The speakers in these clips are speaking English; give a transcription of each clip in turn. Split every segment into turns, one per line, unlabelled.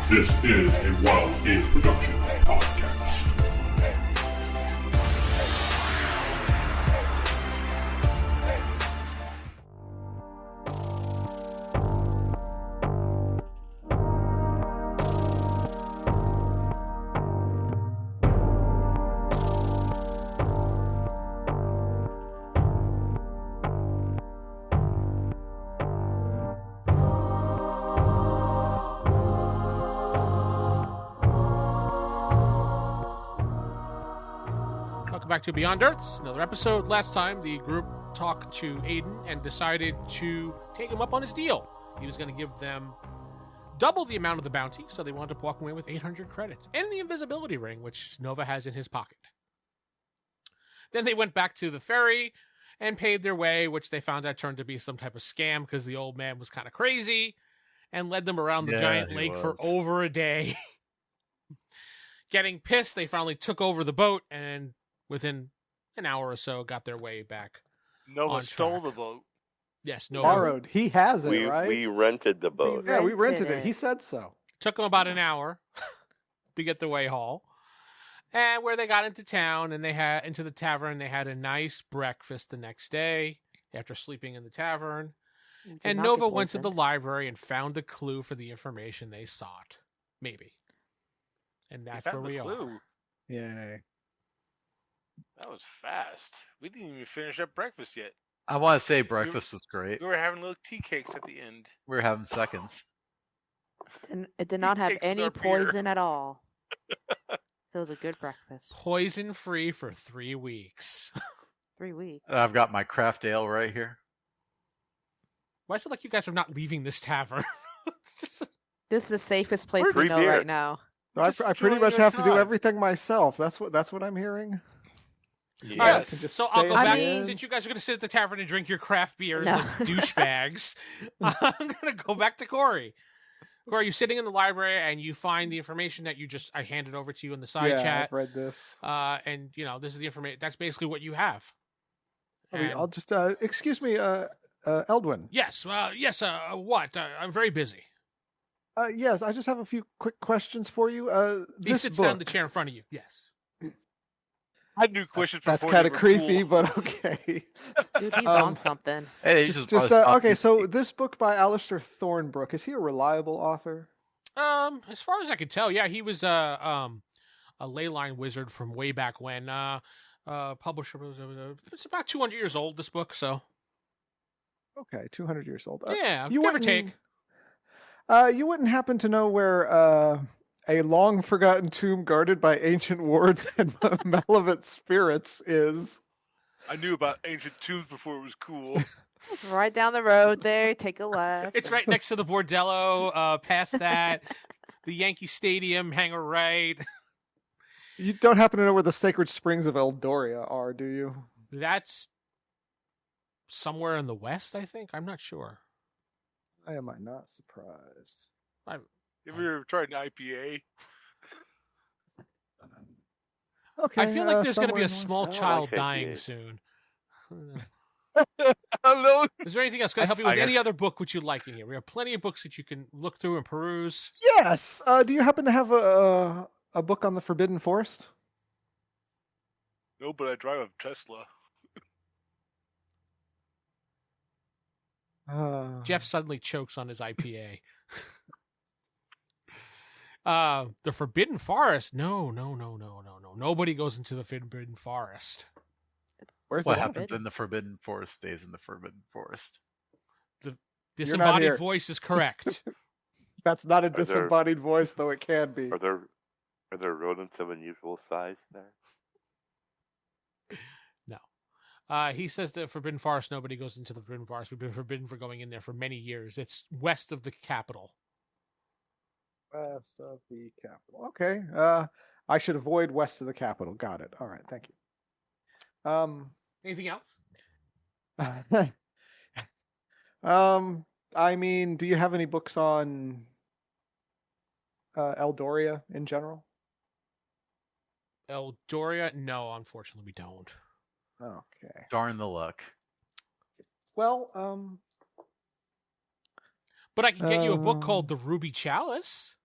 This is a Wild Age Production podcast.
Back to Beyond Earths, another episode. Last time, the group talked to Aiden and decided to take him up on his deal. He was going to give them double the amount of the bounty, so they wound up walking away with 800 credits and the invisibility ring, which Nova has in his pocket. Then they went back to the ferry and paved their way, which they found out turned to be some type of scam because the old man was kind of crazy and led them around the giant lake for over a day. Getting pissed, they finally took over the boat and within an hour or so, got their way back.
Nova stole the boat.
Yes, Nova.
Borrowed. He has it, right?
We rented the boat.
We rented it. He said so.
Took them about an hour to get their way haul. And where they got into town and they had into the tavern, they had a nice breakfast the next day after sleeping in the tavern. And Nova went to the library and found a clue for the information they sought. Maybe. And that's where we are.
Yay.
That was fast. We didn't even finish up breakfast yet.
I want to say breakfast was great.
We were having little tea cakes at the end.
We were having seconds.
And it did not have any poison at all. So it was a good breakfast.
Poison free for 3 weeks.
3 weeks.
And I've got my craft ale right here.
Why is it like you guys are not leaving this tavern?
This is the safest place we know right now.
I pretty much have to do everything myself. That's what I'm hearing.
Yes. So I'll go back. Since you guys are going to sit at the tavern and drink your craft beers like douchebags, I'm going to go back to Corey. Corey, you're sitting in the library and you find the information that I handed over to you in the side chat.
I've read this.
And this is the information. That's basically what you have.
I'll just excuse me, Eldwin.
Yes. What? I'm very busy.
Yes, I just have a few quick questions for you.
He sits down in the chair in front of you. Yes.
I knew questions.
That's kind of creepy, but okay.
Dude, he's on something.
Hey,
okay. So this book by Alistair Thornbrook, is he a reliable author?
As far as I can tell, yeah, he was a leyline wizard from way back when. Publisher was it's about 200 years old. This book, so
okay, 200 years old.
Yeah, give or take.
You wouldn't happen to know where a long-forgotten tomb guarded by ancient wards and malevolent spirits is?
I knew about ancient tombs before it was cool.
It's right down the road there. Take a left.
It's right next to the Bordello. Past that, the Yankee Stadium. Hang a right.
You don't happen to know where the sacred springs of Eldoria are, do you?
That's somewhere in the west, I think. I'm not sure.
I am not surprised.
Have you ever tried an IPA?
Okay.
I feel like there's going to be a small child dying soon.
Hello.
Is there anything else going to help you with any other book which you like in here? We have plenty of books that you can look through and peruse.
Yes. Do you happen to have a book on the Forbidden Forest?
No, but I drive a Tesla.
Geoff suddenly chokes on his IPA. The Forbidden Forest? No. Nobody goes into the Forbidden Forest.
What happens in the Forbidden Forest stays in the Forbidden Forest.
The disembodied voice is correct.
That's not a disembodied voice, though it can be.
Are there rodents of unusual size there?
No. He says the Forbidden Forest, nobody goes into the Forbidden Forest. We've been forbidden for going in there for many years. It's west of the capital.
West of the capital. Okay. I should avoid west of the capital. Got it. All right. Thank you.
Anything else?
I mean, do you have any books on Eldoria in general?
Eldoria? No, unfortunately, we don't.
Okay.
Darn the luck.
Well,
but I can get you a book called The Ruby Chalice.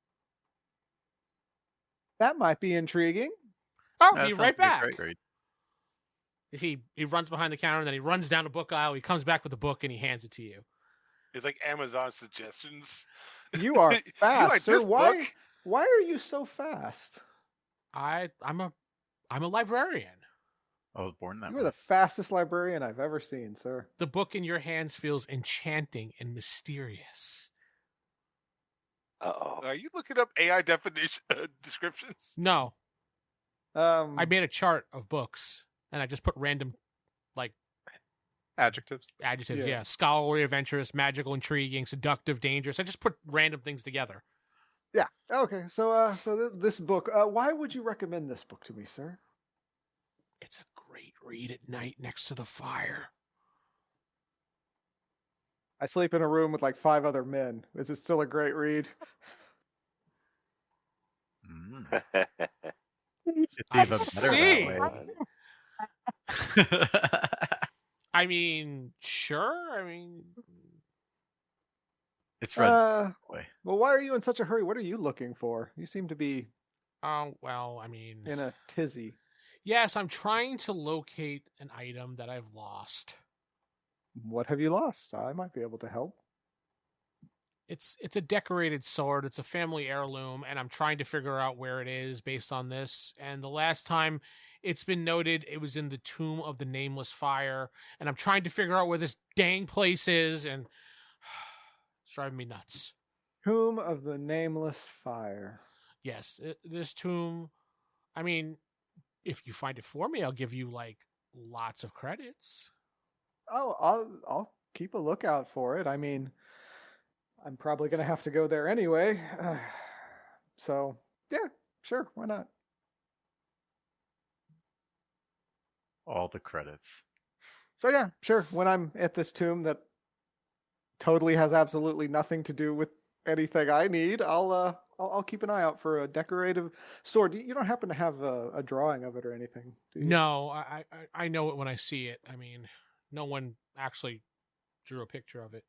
That might be intriguing.
I'll
That
be
sounds
right
like a
back.
great-
He runs behind the counter, and then he runs down a book aisle. He comes back with a book, and he hands it to you.
It's like Amazon suggestions.
You are
You
fast,
like
sir.
this book?
Why are you so fast?
I'm a librarian.
I was born that
You
way.
are the fastest librarian I've ever seen, sir.
The book in your hands feels enchanting and mysterious.
Uh-oh.
Are you looking up AI definition descriptions?
No,
Um,
I made a chart of books, and I just put random, like,
Adjectives.
adjectives.
Yeah.
Yeah, scholarly, adventurous, magical, intriguing, seductive, dangerous. I just put random things together.
yeah. Okay. So, this book. Why would you recommend this book to me, sir?
It's a great read at night next to the fire.
I sleep in a room with like 5 other men. Is it still a great read?
Mm. It's even better
see.
that way.
I mean, sure. I mean,
It's red. way.
Well, why are you in such a hurry? What are you looking for? You seem to be
well, I mean,
in a tizzy.
yes, I'm trying to locate an item that I've lost.
What have you lost? I might be able to help.
It's a decorated sword. It's a family heirloom, and I'm trying to figure out where it is based on this. And the last time it's been noted, it was in the Tomb of the Nameless Fire, and I'm trying to figure out where this dang place is, and it's driving me nuts.
Tomb of the Nameless Fire.
Yes, this tomb. I mean, if you find it for me, I'll give you like lots of credits.
Oh, I'll keep a lookout for it. I mean, I'm probably gonna have to go there anyway. So yeah, sure, why not?
All the credits.
So yeah, sure. When I'm at this tomb that totally has absolutely nothing to do with anything I need, I'll keep an eye out for a decorative sword. You don't happen to have a drawing of it or anything, do you?
No, I know it when I see it. I mean, no one actually drew a picture of it.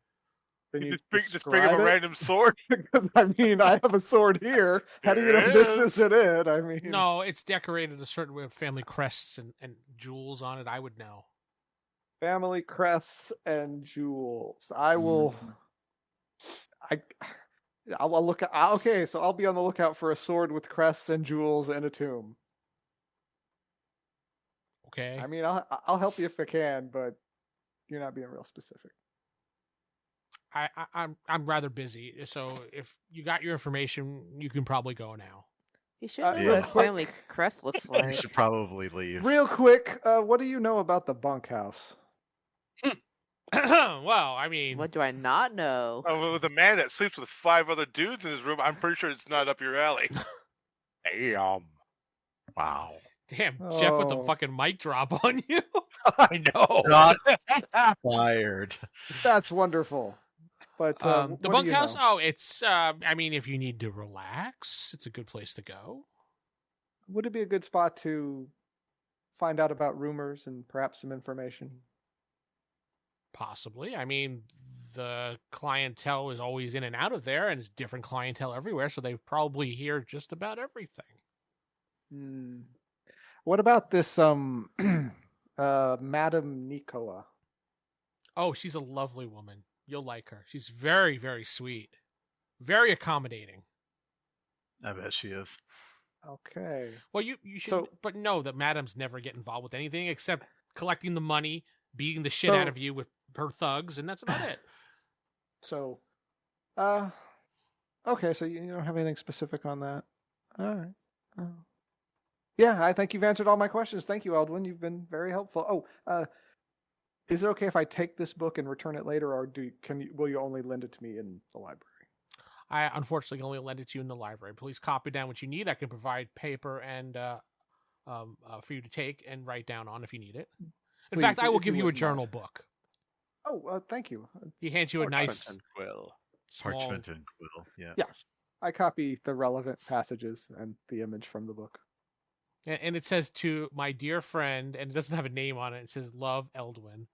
Can
You
you
just bring up
describe
a
it?
random sword.
Because I mean, I have a sword here. How do you know
There
this
it is.
isn't it? I mean,
No, it's decorated a certain way with family crests and jewels on it. I would know.
family crests and jewels. I will. I'll look. Okay, so I'll be on the lookout for a sword with crests and jewels in a tomb.
Okay.
I mean, I'll help you if I can, but you're not being real specific.
I'm rather busy, so if you got your information, you can probably go now.
You should know
Yeah.
what his family crest looks
You
like.
should probably leave.
Real quick, what do you know about the bunkhouse?
Well, I mean,
What do I not know?
With a man that sleeps with 5 other dudes in his room, I'm pretty sure it's not up your alley.
Damn.
Wow.
damn, Geoff with the
Oh.
fucking mic drop on you.
I know.
Not fired.
That's wonderful. But
The
what do you
bunkhouse.
know?
Oh, it's. I mean, if you need to relax, it's a good place to go.
Would it be a good spot to find out about rumors and perhaps some information?
Possibly. I mean, the clientele is always in and out of there, and it's different clientele everywhere, so they probably hear just about everything.
Hmm. What about this Madame Nikoa?
Oh, she's a lovely woman. You'll like her. She's very, very sweet, very accommodating.
I bet she is.
Okay.
Well, you should,
So-
but know that madams never get involved with anything except collecting the money, beating the shit
So-
out of you with her thugs, and that's about it.
So, okay, so you don't have anything specific on that. All right. Yeah, I think you've answered all my questions. Thank you, Eldwin. You've been very helpful. Oh, is it okay if I take this book and return it later, or will you only lend it to me in the library?
I unfortunately can only lend it to you in the library. Please copy down what you need. I can provide paper and for you to take and write down on if you need it. In fact,
Please,
I will
if you
give you a
wouldn't mind.
journal book.
Oh, thank you.
He hands you a nice
Parchment and quill.
small.
Parchment and quill. Yeah.
Yeah. I copy the relevant passages and the image from the book.
And it says to my dear friend, and it doesn't have a name on it. It says, "Love, Eldwin."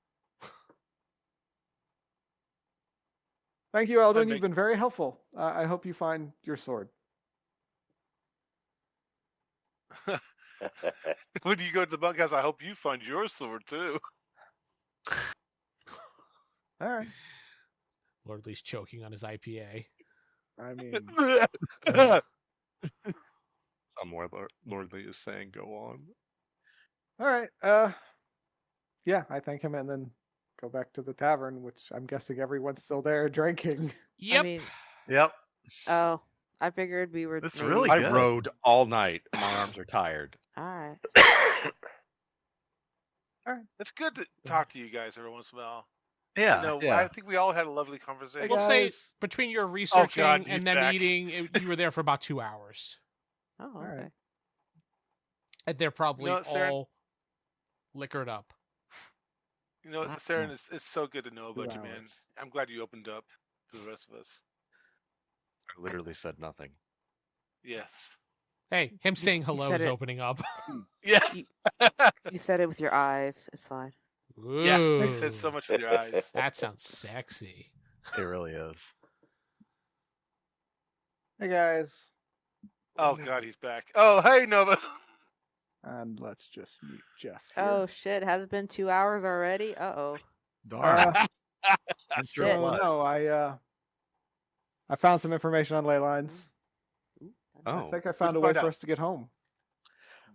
Thank you, Eldwin.
make-
You've been very helpful. I hope you find your sword.
When you go to the bunkhouse, I hope you find your sword too.
All right.
Lordly's choking on his IPA.
I mean,
Somewhere Lordly is saying, "Go on."
all right. Yeah, I thank him and then go back to the tavern, which I'm guessing everyone's still there drinking.
Yep.
I mean,
Yep.
oh, I figured we were.
That's
maybe-
really
I
good.
rode all night. My arms are tired.
All right.
It's good to talk to you guys every once in a while.
Yeah.
You know,
yeah.
I think we all had a lovely conversation.
We'll say
guys.
between your researching
God, he's
and them
back.
eating, you were there for about 2 hours.
Oh,
All
okay.
right.
And they're probably
You know what, Seran?
all liquored up.
You know, Seran, it's so good to know about you, man.
hours.
I'm glad you opened up to the rest of us.
I literally said nothing.
Yes.
Hey, him saying hello
said
is
it.
opening up.
Yeah.
You said it with your eyes. It's fine.
Yeah.
Ooh,
You said so much with your eyes.
that sounds sexy.
It really is.
Hey guys,
Oh God, he's back. Oh, hey Nova.
and let's just meet Geoff. Here.
Oh shit! Has it been 2 hours already? Uh-oh.
Darn. I'm sure
shit.
it
Well,
was.
no, I found some information on leylines. I
Oh,
think I found a
What'd
way
you find
for
out?
us to get home.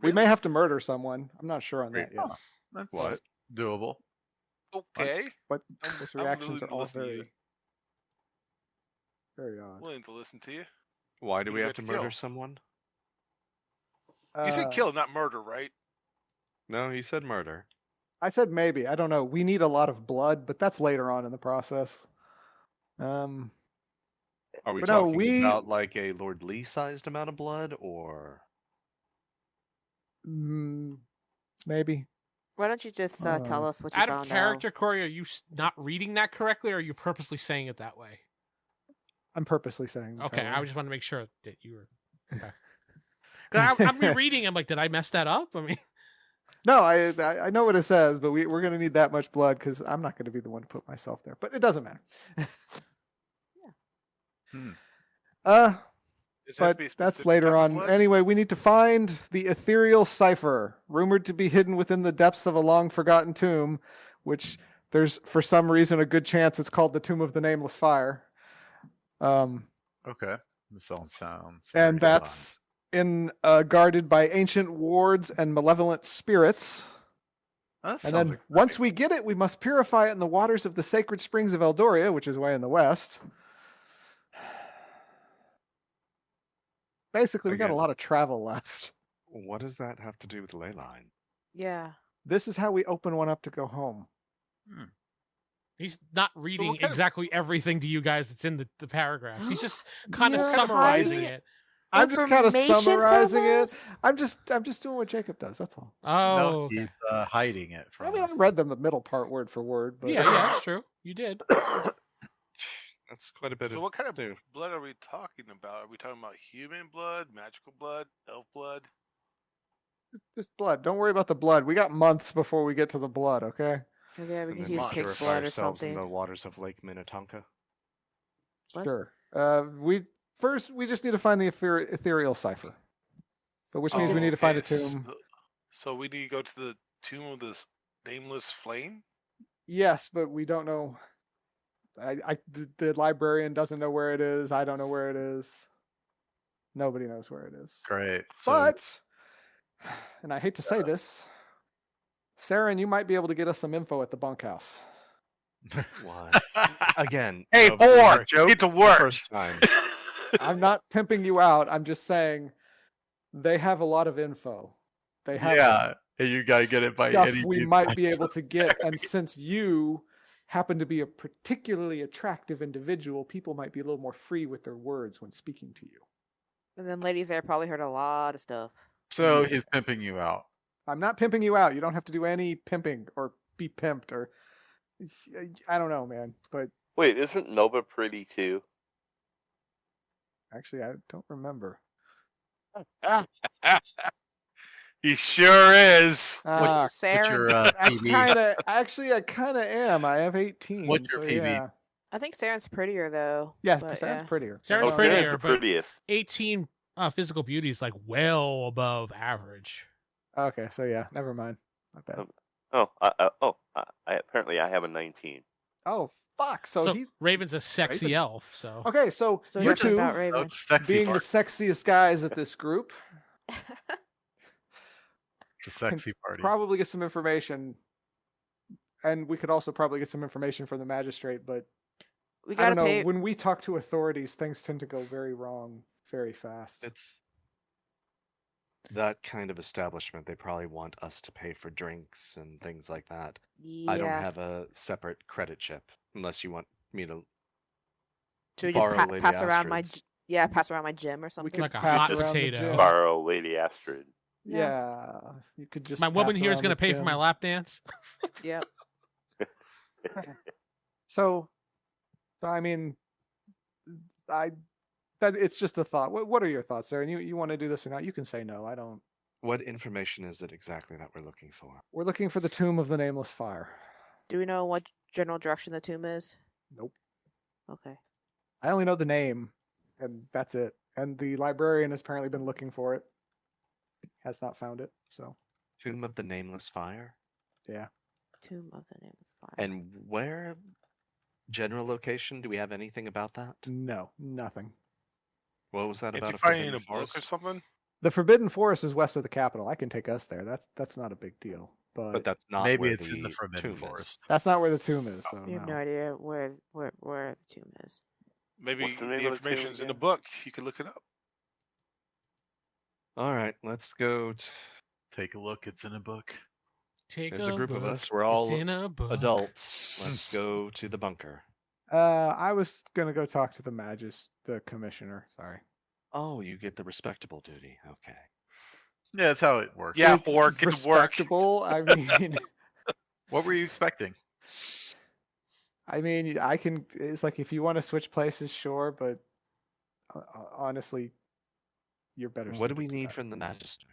We may have to murder someone. I'm not sure on that yet.
Oh, that's
What?
doable.
Okay.
But
I'm-
those
I'm
reactions
willing
are
to
all
listen to you.
very odd.
Willing to listen to you.
why do
Who
we
do we
have to
have to kill?
murder someone?
You said kill, not murder, right?
No, he said murder.
I said maybe. I don't know. We need a lot of blood, but that's later on in the process.
Are we
But no,
talking about like a Lord Lee sized amount of blood, or
Maybe.
Why don't you just tell us what you
Out
found
of character, Corey, are you not reading that correctly, or are you purposely saying it that way?
I'm purposely saying.
Okay,
that
I
way.
just want to make sure that you were. Okay. 'Cause I'm rereading. I'm like, did I mess that up? I mean,
No, I know what it says, but we're going to need that much blood because I'm not going to be the one to put myself there. But it doesn't matter.
Hmm.
Does it have
But
to be a
that's
specific
later
type of
on.
blood?
Anyway, we need to find the ethereal cipher, rumored to be hidden within the depths of a long-forgotten tomb, which there's, for some reason, a good chance it's called the Tomb of the Nameless Fire.
Okay. This all sounds. very
And
good.
that's guarded by ancient wards and malevolent spirits.
That
And
sounds
then
exciting.
once we get it, we must purify it in the waters of the sacred springs of Eldoria, which is way in the west. Basically, we got a
Again.
lot of travel left.
what does that have to do with ley line?
Yeah.
This is how we open one up to go home.
he's not reading
kind of-
exactly everything to you guys that's in the paragraphs. He's just kind of
Yeah.
summarizing
Hiding
it.
I'm just kind of
Information from
summarizing it.
us?
I'm just doing what Jacob does. That's all.
Oh,
No,
okay.
he's hiding it from
I mean, I
us.
read them the middle part word for word. But
yeah, that's true. You did.
That's quite a bit
So
of.
what kind of
new.
blood are we talking about? Are we talking about human blood, magical blood, elf blood?
just blood. Don't worry about the blood. We got months before we get to the blood. Okay.
Yeah, we
And
can
then
use
Monsters.
pig's
purify
blood or
ourselves in
something.
the waters of Lake Minnetonka.
What?
Sure. We just need to find the ethereal cipher, but which means we need to find a
Okay,
tomb.
So we need to go to the tomb of this nameless flame?
Yes, but we don't know. The librarian doesn't know where it is. I don't know where it is. Nobody knows where it is.
Great. So,
But, and I hate to say this, Seran, you might be able to get us some info at the bunkhouse.
What? Again.
Hey,
of
whore,
the joke
get to
the
work.
First time.
I'm not pimping you out. I'm just saying they have a lot of info. They have
yeah, you got to get it by
stuff
any
we
means
might be able to get. And since you happen to be a particularly attractive individual, people might be a little more free with their words when speaking to you.
And then ladies there probably heard a lot of stuff.
So he's pimping you out.
I'm not pimping you out. You don't have to do any pimping or be pimped or I don't know, man. But
Wait, isn't Nova pretty too?
actually, I don't remember.
He sure is.
Ah,
What's your
Saren's,
I kind of am. I have 18.
What's your
so
PB?
Yeah,
I think Saren's prettier though.
yeah,
but,
Saren's prettier.
Saren's
Oh,
prettier,
Saren's the
but
prettiest.
18 physical beauty is like well above average.
Okay, so yeah, never mind. Not bad.
Apparently I have a 19.
Oh fuck! So he
Raven's a sexy
Raven's-
elf. So
okay. So
So
you
you're just
two,
about Raven.
It's sexy
being
party.
the sexiest guys at this group,
It's a sexy party.
probably get some information, and we could also probably get some information from the magistrate. But
We
I don't
gotta
know.
pay.
When we talk to authorities, things tend to go very wrong very fast.
It's that kind of establishment. They probably want us to pay for drinks and things like that.
Yeah.
I don't have a separate credit chip unless you want me to
Should we just
borrow Lady
pass around my
Astrid's.
pass around my gym or something?
could
like a
pass
hot
around the
potato.
gym.
Borrow Lady Astrid.
Yeah, you could just.
my woman
pass
here is
around
going to
the
pay for
gym.
my lap dance.
Yep.
So I mean, it's just a thought. What are your thoughts, Seran? You want to do this or not? You can say no. I don't.
What information is it exactly that we're looking for?
We're looking for the tomb of the nameless fire.
Do we know what general direction the tomb is?
Nope.
Okay.
I only know the name, and that's it. And the librarian has apparently been looking for it. Has not found it. So
Tomb of the Nameless Fire?
yeah.
Tomb of the nameless fire.
And where? General location? Do we have anything about that?
No, nothing.
What was that
Did
about?
you find it in
Forbidden
a book or
Forest?
something?
The Forbidden Forest is west of the capital. I can take us there. That's not a big deal.
But that's not
Maybe
where
it's in the Forbidden
tomb is.
Forest.
that's not where the tomb is. Though,
We have no
no.
idea where the tomb is.
Maybe
What's the
the
name of the tomb
information's in the
again?
book. You could look it up.
All right, let's go.
Take a look. It's in a book.
Take
There's a group
book.
of us. We're
It's
all
in a book.
adults. Let's go to the bunker.
I was gonna go talk to the commissioner. Sorry.
Oh, you get the respectable duty. Okay.
Yeah, that's how it works.
Yeah, or get to work.
Respectable. I mean,
What were you expecting?
I can. It's like if you want to switch places, sure, but honestly, you're better.
What do
suited
we
to
need
that.
from the magister?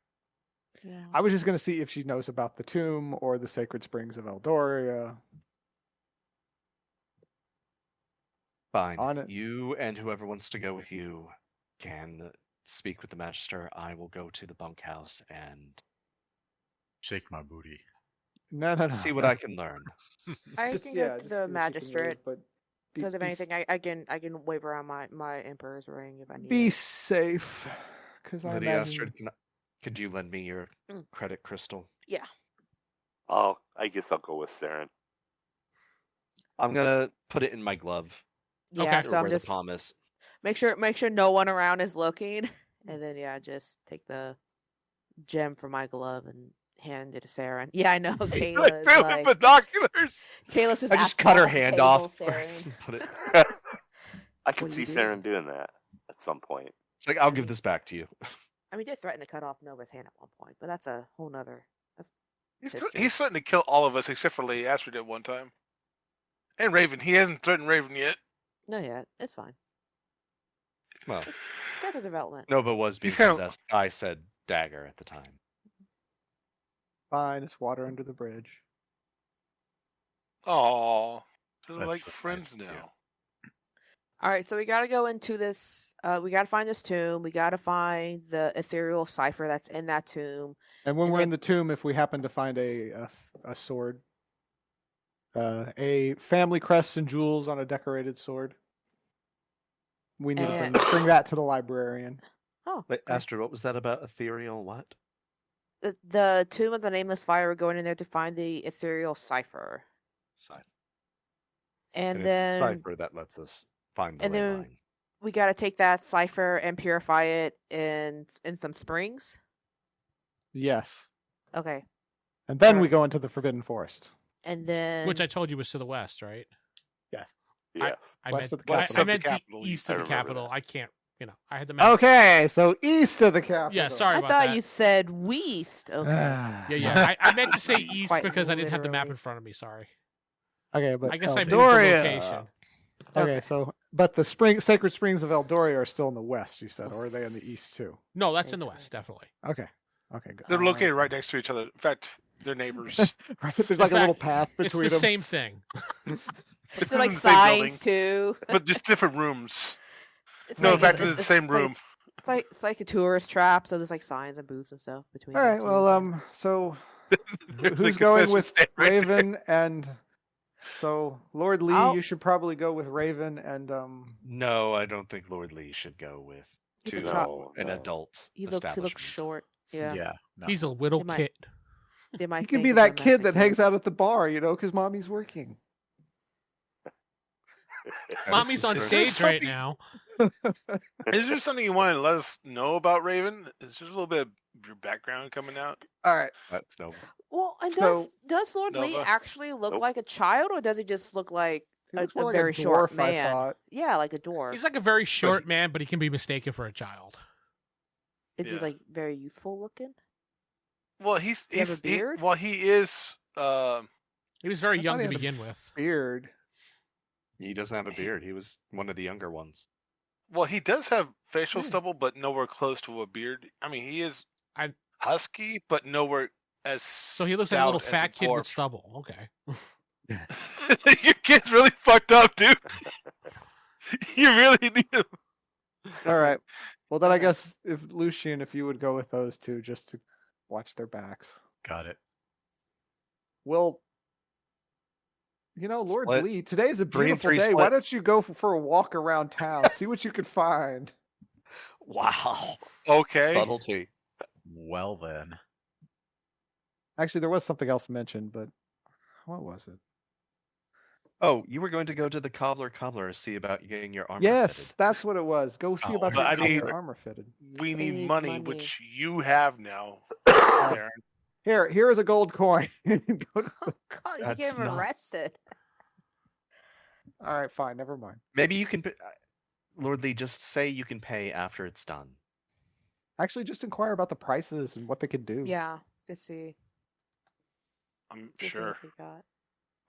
Yeah.
I was just gonna see if she knows about the tomb or the sacred springs of Eldoria.
Fine.
On it.
You and whoever wants to go with you can speak with the magister. I will go to the bunkhouse and
Shake my booty.
No.
see what I can learn.
I
Just-
can
yeah,
go to
just see
the
what you can
magistrate.
read, but
Because if anything, I can wave around my emperor's ring if I need.
be
it.
safe. Because I
Lady
imagine
Astrid, could you lend me your
Mm.
credit crystal?
I guess I'll go with Seran.
I'm gonna put it in my glove.
Yeah,
Okay.
so
or
I'm
where
just
the palm is.
make sure no one around is looking, and then just take the gem from my glove and hand it to Seran. Yeah, I know Kayla is like
binoculars.
Kayla's just
I just
asking
cut her
off the
hand
table,
off.
Seran.
Put it.
I can
What do
see
you do?
Seran doing that at some point.
It's like I'll give this back to you.
I mean, he did threaten to cut off Nova's hand at one point, but that's a whole nother.
He's
History.
he's threatened to kill all of us except for Lady Astrid at one time. And Raven. He hasn't threatened Raven yet.
No, yeah, it's fine.
Well,
Character development.
Nova was being
He's kind of-
possessed. I said dagger at the time.
fine. It's water under the bridge.
Aw. They're
That's
like
so nice
friends
of you.
now.
All right, so we got to go into this. We got to find this tomb. We got to find the ethereal cipher that's in that tomb.
And when
And
we're
then-
in the tomb, if we happen to find a sword, a family crest and jewels on a decorated sword, we need
And-
to bring that to the librarian.
Oh,
Wait,
okay.
Astrid, what was that about ethereal what?
The tomb of the nameless fire. We're going in there to find the ethereal cipher,
Cipher.
and
it's
then
the cipher that lets us find the
and
ley
then-
line.
we got to take that cipher and purify it in some springs.
Yes.
Okay,
And then we
Alright.
go into the Forbidden Forest.
and then
Which I told you was to the west, right?
Yes.
Yes.
I
West
meant,
of the
I-
capital.
I
Of the
meant the
capital,
east
I
of the
remember
capital.
that.
I can't, I had the map.
Okay, so east of the capital.
Yeah, sorry
I
about
thought
that.
you said west. Okay.
Yeah. I meant to say east
Quite
because I didn't have the map
literally.
in front of me. Sorry.
Okay, but
I guess I moved the
Eldoria.
location.
Okay, so but the sacred springs of Eldoria are still in the west, you said, or are they in the east too?
No, that's in the west, definitely.
Okay. Okay, good.
They're located right next to each other. In fact, they're neighbors.
Right, there's like a
fact,
little path
It's
between
the
them.
same thing.
Is
They're
it
in
like
the same building,
signs too?
but just different rooms.
It's
No, in
like-
fact,
it's-
it's the
it's
same
like-
room.
It's like a tourist trap, so there's like signs and booths and stuff between.
All
the
right.
two
Well,
of them.
so
The
who's going
concession
with
stand right there.
Raven and? So Lord Lee,
I'll-
you should probably go with Raven and
No, I don't think Lord Lee should go with
He's a
to
child.
an adult
He looks
establishment.
short. Yeah.
Yeah. No.
He's a little
They might-
kid.
They might
you can
think
be
of
that
him as
kid
a
that hangs out at the bar, because mommy's working.
Mommy's on
Is
there
stage right
something-
now.
Is there something you want to let us know about Raven? Is there a little bit of your background coming out?
All right.
That's no.
Well, and
So-
does Lord Lee
Nova?
actually look
Nope.
like a child, or does he just look like
He
a
looks more like
very
a
short
dwarf, I
man?
thought.
Yeah, like a dwarf.
He's like a very short man, but he can be mistaken for a child.
Is he
Yeah.
like very youthful looking?
Well,
Does he have a beard?
he is.
He was very
I
young
thought he
to
had a
begin with.
Beard.
He doesn't have a beard. He was one of the younger ones.
Well, he does have facial
Hmm.
stubble, but nowhere close to a beard. I mean, he is
I-
husky, but nowhere as.
So he looks like a little fat kid with stubble. Okay.
Your kid's really fucked up, dude. You really need him.
All right. Well, then I guess if you would go with those two just to watch their backs.
Got it.
Well, Lord
Split.
Lee, today's a
3 and
beautiful
3
day. Why
split.
don't you go for a walk around town? See what you could find.
Wow.
Okay.
Subtlety.
Well then.
Actually, there was something else mentioned, but what was it?
Oh, you were going to go to the cobbler to see about getting your armor
Yes,
fitted.
that's what it was. Go see
Oh,
about
but I
getting your
need-
armor fitted.
We need
need
money,
money.
which you have now, Seran.
Here is a gold coin. Go to-
God, you
That's
get him
not-
arrested.
All right, fine, never mind.
Maybe you can, Lord Lee, just say you can pay after it's done.
Actually, just inquire about the prices and what they could do.
Yeah, to see.
I'm
To see
sure.
what we got.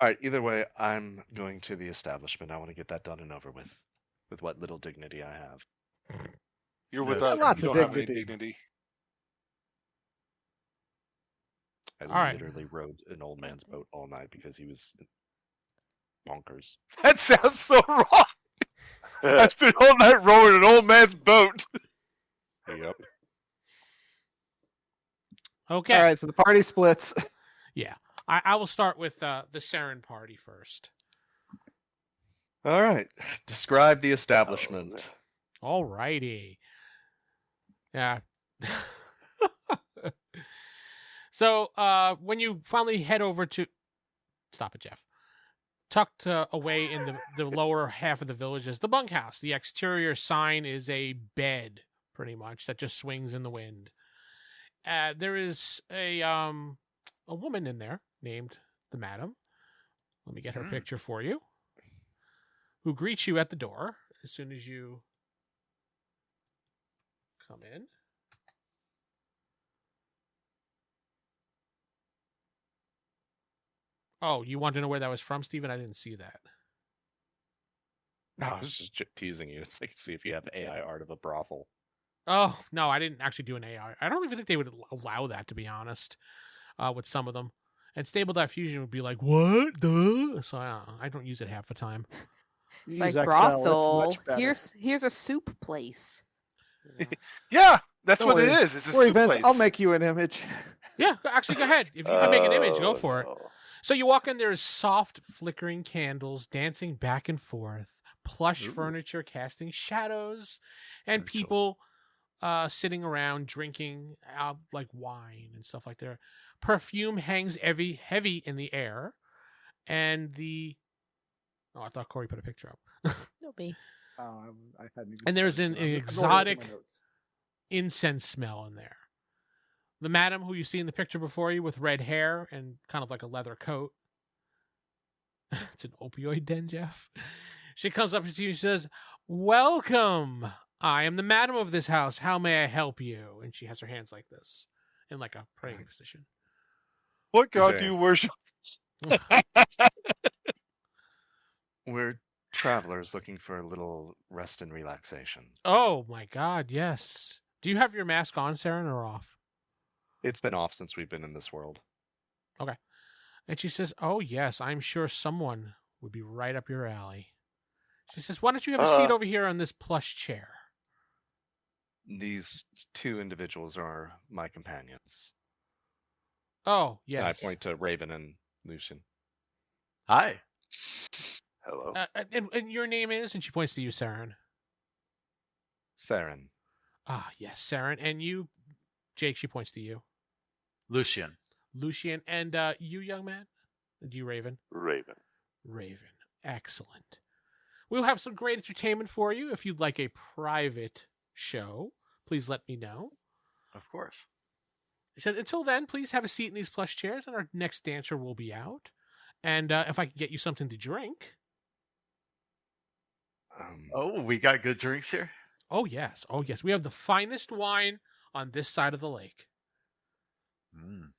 All right. Either way, I'm going to the establishment. I want to get that done and over with what little dignity I have.
You're with
There's
us.
lots
You
of
don't have any
dignity.
dignity.
I
All right.
literally rode an old man's boat all night because he was bonkers.
That sounds so wrong. I spent all night rowing an old man's boat.
Yep.
Okay.
All right, so the party splits.
Yeah. I will start with the Seran party first.
All right. Describe the establishment.
All righty. Yeah. So when you finally head over to... Stop it, Geoff. Tucked away in the lower half of the village is the bunkhouse. The exterior sign is a bed, pretty much, that just swings in the wind. There is a woman in there named the Madam. Let me get her picture for you. Who greets you at the door as soon as you come in. Oh, you want to know where that was from, Steven? I didn't see that.
No, I was just teasing you. It's like, see if you have AI art of a brothel.
Oh, no, I didn't actually do an AI. I don't even think they would allow that, to be honest, with some of them. And Stable Diffusion would be like, what? Duh? So I don't use it half the time.
You
It's like
use Excel,
brothel.
it's much better.
Here's a soup place. Yeah.
Yeah, that's
Don't
what
worry.
it is. It's a
Don't worry,
soup
Vince,
place.
I'll make you an image.
Yeah, actually, go ahead. If you can make an image, go
Oh,
for it.
no.
So you walk in, there's soft, flickering candles dancing back and forth, plush
Ooh.
furniture casting shadows, and
Essential.
people sitting around drinking like wine and stuff like that. Perfume hangs heavy in the air, and I thought Corey put a picture up.
No me.
I hadn't even
And there's
started.
an
I'm going
exotic-
into my notes.
Incense smell in there. The madam who you see in the picture before you with red hair and kind of like a leather coat. It's an opioid den, Geoff. She comes up to you and says, "Welcome. I am the madam of this house. How may I help you?" And she has her hands like this in like a praying position.
What god
Okay.
do you worship?
We're travelers looking for a little rest and relaxation.
Oh my God, yes. Do you have your mask on, Seran, or off?
It's been off since we've been in this world.
And she says, "Oh yes, I'm sure someone would be right up your alley." She says, "Why don't you have a seat over here on this plush chair?"
These two individuals are my companions.
Oh,
And I
yes.
point to Raven and Lucian.
Hi.
Hello.
And your name is? And she points to you, Seran.
Seran.
Ah, yes, Seran. And you, Jake, she points to you.
Lucian.
Lucian. And you, young man? And you, Raven?
Raven.
Raven. Excellent. We'll have some great entertainment for you. If you'd like a private show, please let me know.
Of course.
He said, until then, please have a seat in these plush chairs, and our next dancer will be out. And if I can get you something to drink.
Oh, we got good drinks here?
Oh, yes. Oh, yes. We have the finest wine on this side of the lake.
Mm.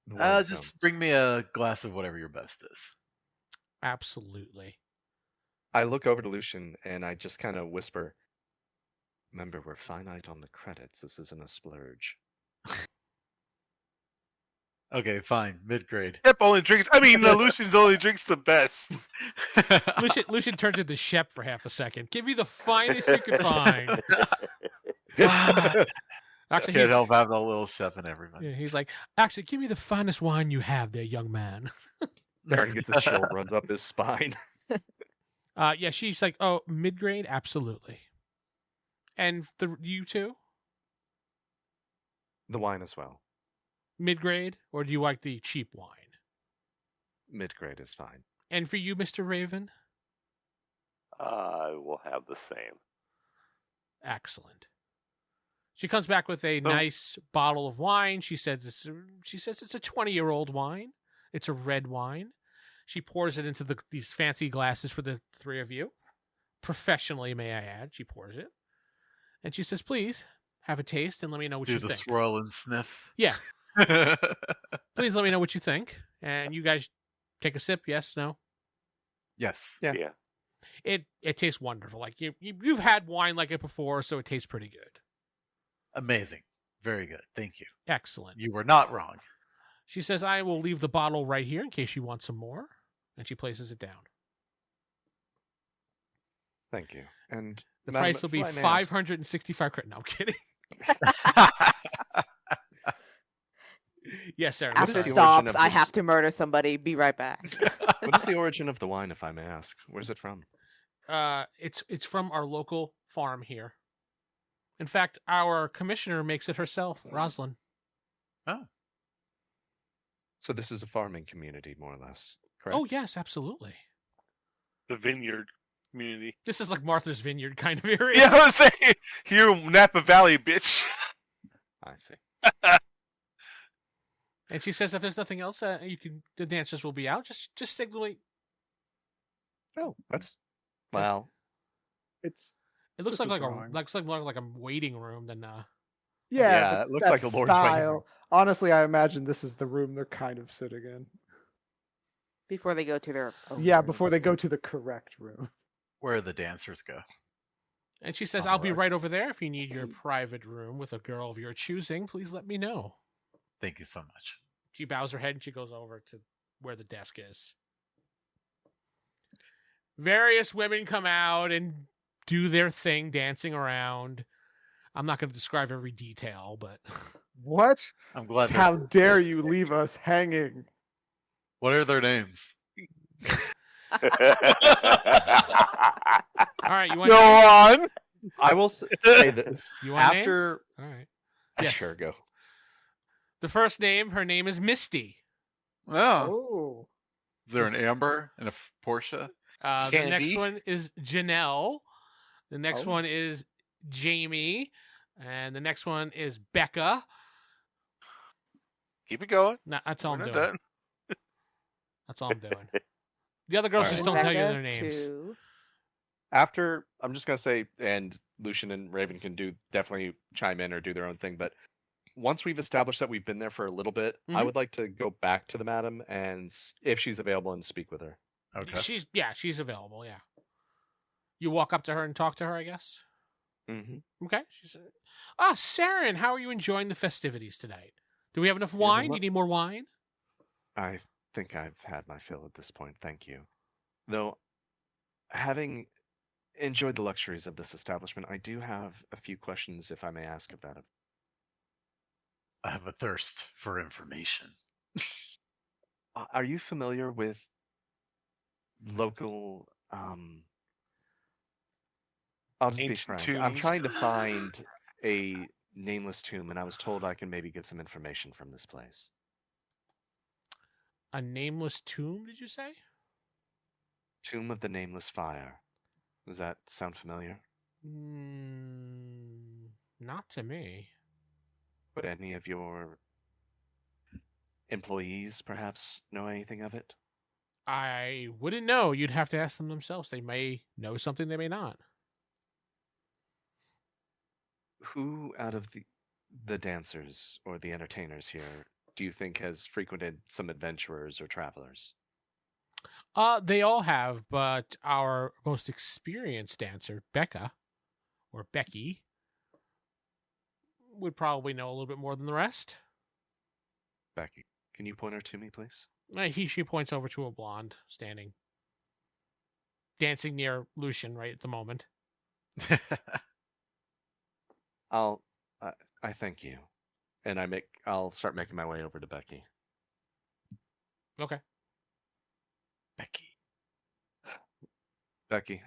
The wine
Just
sounds-
bring me a glass of whatever your best is.
Absolutely.
I look over to Lucian and I just kind of whisper, remember, we're finite on the credits. This isn't a splurge.
Okay, fine. Mid-grade.
Shep only drinks. I mean, Lucian's only drinks the best.
Lucian turns into Shep for half a second. Give me the finest you can find. Actually,
Can't help having a little chef in everybody.
he's like, actually, give me the finest wine you have there, young man.
Starting to get the chill runs up his spine.
Yeah, she's like, oh, mid-grade? Absolutely. And you two?
The wine as well.
Mid-grade? Or do you like the cheap wine?
Mid-grade is fine.
And for you, Mr. Raven?
I will have the same.
Excellent. She comes back with a nice bottle of wine. She says it's a 20-year-old wine. It's a red wine. She pours it into these fancy glasses for the three of you. Professionally, may I add. She pours it. And she says, please, have a taste and let me know what you
Do the
think.
swirl and sniff.
Yeah. Please let me know what you think. And you guys take a sip, yes, no?
Yes.
Yeah.
Yeah.
It tastes wonderful. Like you've had wine like it before, so it tastes pretty good.
Amazing. Very good. Thank you.
Excellent.
You were not wrong.
She says, I will leave the bottle right here in case you want some more. And she places it down.
Thank you. And
The
Madam,
price will be
if I may ask,
565 credit. No, I'm kidding. Yes, Sarah.
What
After
is
it
the origin
stops,
of
I
this?
have to murder somebody. Be right back.
What is the origin of the wine, if I may ask? Where's it from?
It's from our local farm here. In fact, our commissioner makes it herself, Rosalind.
Oh.
So this is a farming community, more or less, correct?
Oh, yes, absolutely.
The vineyard community.
This is like Martha's Vineyard kind of area.
Yeah, I was saying, here Napa Valley, bitch.
I see.
And she says, if there's nothing else, the dancers will be out. Just signal me.
Oh, that's... Well,
It's
It looks
Just
like
a
a
drawing.
looks like more like a waiting room than
Yeah,
but
it looks like
that
a Lord's Waiting
style.
Room.
Honestly, I imagine this is the room they're kind of sitting in.
Before they go to their own
Yeah, before they
rooms.
go to the correct room.
Where the dancers go.
And she says, I'll be
Alright.
right over there. If you need your private room with a girl of your choosing, please let me know.
Thank you so much.
She bows her head and she goes over to where the desk is. Various women come out and do their thing, dancing around. I'm not going to describe every detail, but
What?
I'm glad.
How dare you leave us hanging?
What are their names?
all right. You want
Go
names?
on.
I will say this.
You want
After...
names? All right. Yes.
Sure, go.
The first name, her name is Misty.
Oh.
Oh.
Is there an Amber and a Porsche?
The
Candy.
next one is Janelle. The next
Oh.
one is Jamie. And the next one is Becca.
Keep it going.
No, that's all
We're
I'm
not
doing.
done.
That's all I'm doing. The other girls
All
just
right.
don't tell you
Becca,
their names.
2.
After, I'm just going to say, and Lucian and Raven can definitely chime in or do their own thing, but once we've established that we've been there for a little bit, I
Mhm.
would like to go back to the madam and if she's available and speak with her.
Okay.
She's available. Yeah. You walk up to her and talk to her, I guess.
Mm-hmm.
Okay. She said, Seran, how are you enjoying the festivities tonight? Do we have enough
Yeah,
wine?
well,
Do you need more wine?
I think I've had my fill at this point, thank you. Though, having enjoyed the luxuries of this establishment. I do have a few questions, if I may ask about it.
I have a thirst for information.
Are you familiar with local? I'll just be
Ancient
frank. I'm
tombs.
trying to find a nameless tomb, and I was told I can maybe get some information from this place.
A nameless tomb, did you say?
Tomb of the Nameless Fire. Does that sound familiar?
Not to me.
Would any of your employees perhaps know anything of it?
I wouldn't know. You'd have to ask them themselves. They may know something, they may not.
Who out of the dancers or the entertainers here do you think has frequented some adventurers or travelers?
They all have, but our most experienced dancer, Becca, or Becky, would probably know a little bit more than the rest.
Becky, can you point her to me, please?
She points over to a blonde standing, dancing near Lucian right at the moment.
I thank you, and I'll start making my way over to Becky.
Okay.
Becky,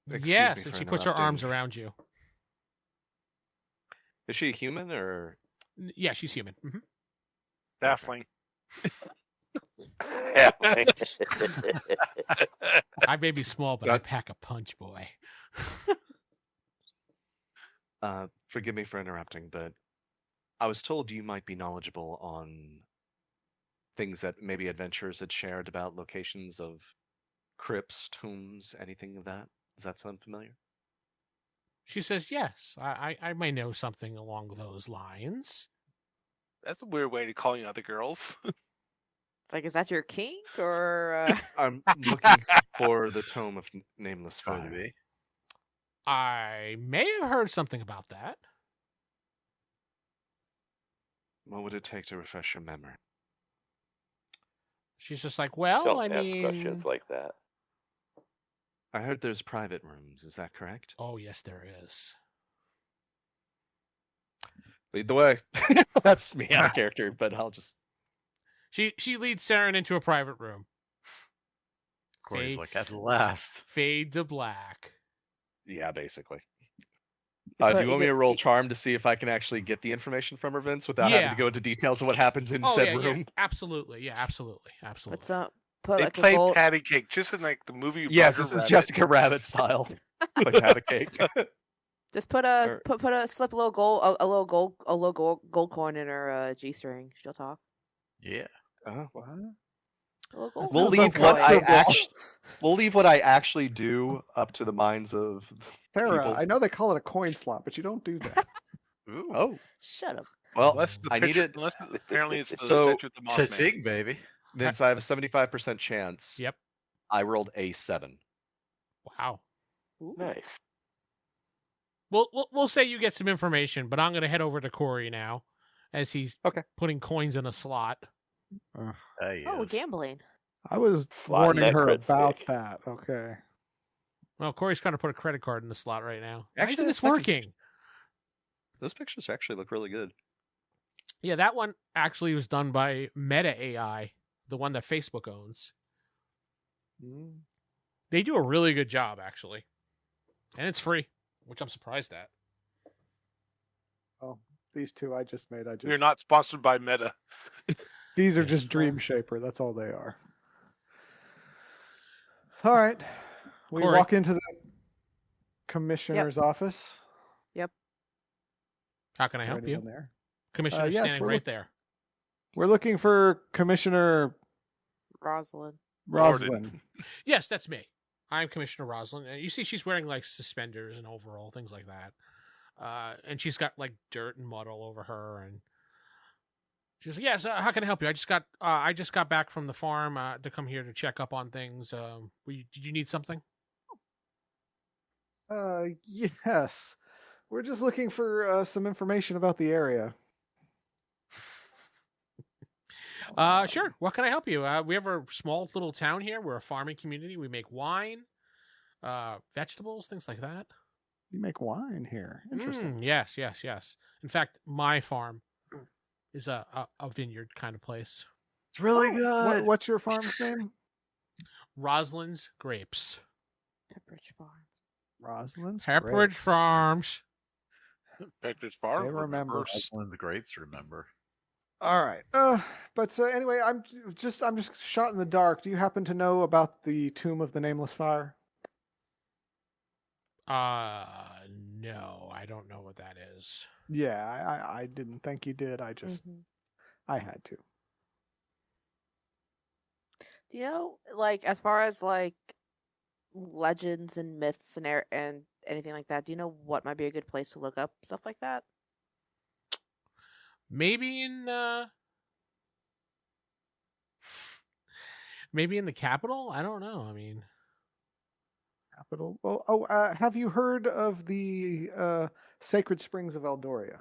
excuse
yes,
me
and
for
she puts her arms
interrupting.
around you.
Is she a human or?
Yeah, she's human. Mm-hmm.
Daphling.
I may be small, but I pack a punch, boy.
Forgive me for interrupting, but I was told you might be knowledgeable on things that maybe adventurers had shared about locations of crypts, tombs, anything of that. Does that sound familiar?
She says, yes, I may know something along those lines.
That's a weird way to calling other girls.
Like, is that your kink, or?
I'm looking for the Tome of Nameless
Could
Fire.
be.
I may have heard something about that.
What would it take to refresh your memory?
She's just like, well,
Don't
I
ask
mean...
questions like that.
I heard there's private rooms. Is that correct?
Oh, yes, there is.
Lead the way. That's me out of character, but I'll just...
She leads Seran into a private room.
Corey's
Fade-
like, at last.
Fade to black.
Yeah, basically.
But
Do you want me
is
to
it-
roll charm to see if I can actually get the information from her, Vince, without having
Yeah.
to go into details of what happens in
Oh,
said
yeah,
room?
yeah, absolutely. Yeah, absolutely. Absolutely.
What's up? Put
They
like
play
a gold.
patty cake, just in like the movie.
Yes,
Roger
this is
Rabbit.
Jessica Rabbit style. Like have a cake.
Just put a slip a little gold coin in her G-string. She'll talk.
Yeah.
What?
A little gold
We'll
coin.
leave what I actually. We'll leave what I actually do up to the minds of
Sarah,
people.
I know they call it a coin slot, but you don't do that.
Ooh.
Oh,
Shut up.
well,
Unless the
I
picture,
need it.
unless apparently it's the
So-
statue of the Mothman.
Cha-ching, baby.
Vince, I have a 75% chance.
Yep.
I rolled a 7.
Wow.
Nice.
We'll say you get some information, but I'm going to head over to Corey now as he's
Okay.
putting coins in a slot.
Ugh.
Oh, gambling.
I was
Slot
warning
that
her
crit
about
stick.
that. Okay.
Well, Corey's trying to put a credit card in the slot right now. Why
Actually,
isn't this
that's second-
working?
Those pictures actually look really good.
Yeah, that one actually was done by Meta AI, the one that Facebook owns. They do a really good job, actually. And it's free, which I'm surprised at.
Oh, these two I just made.
We're not sponsored by Meta.
These are
Yes.
just Dream Shaper. That's all they are. All right. We
Corey.
walk into the commissioner's office.
How can I
Is there
help you?
anyone there?
Commissioner's
yes,
standing
we're
right
look-
there.
We're looking for Commissioner
Rosalind.
Roslin.
Yes, that's me. I'm Commissioner Rosalind. And you see she's wearing like suspenders and overall, things like that. And she's got like dirt and mud all over her. And she's like, yes, how can I help you? I just got back from the farm to come here to check up on things. Did you need something?
Yes. We're just looking for some information about the area.
Sure. What can I help you? We have a small little town here. We're a farming community. We make wine. vegetables, things like that.
You make wine here. Interesting.
Yes. In fact, my farm is a vineyard kind of place.
It's really good.
What's your farm's name?
Rosalind's Grapes.
Pepperidge Farms.
Rosalind's
Pepperidge
Grapes.
Farms.
Vector's Farm.
They remember.
Rosalind's Grapes, remember.
All right. But anyway, I'm just shot in the dark. Do you happen to know about the Tomb of the Nameless Fire?
No, I don't know what that is.
Yeah, I didn't think you did. I just I had to.
Do you know, like, as far as like legends and myths and anything like that, do you know what might be a good place to look up stuff like that?
Maybe in the capital? I don't know. I mean,
Capital. Well, have you heard of the Sacred Springs of Eldoria?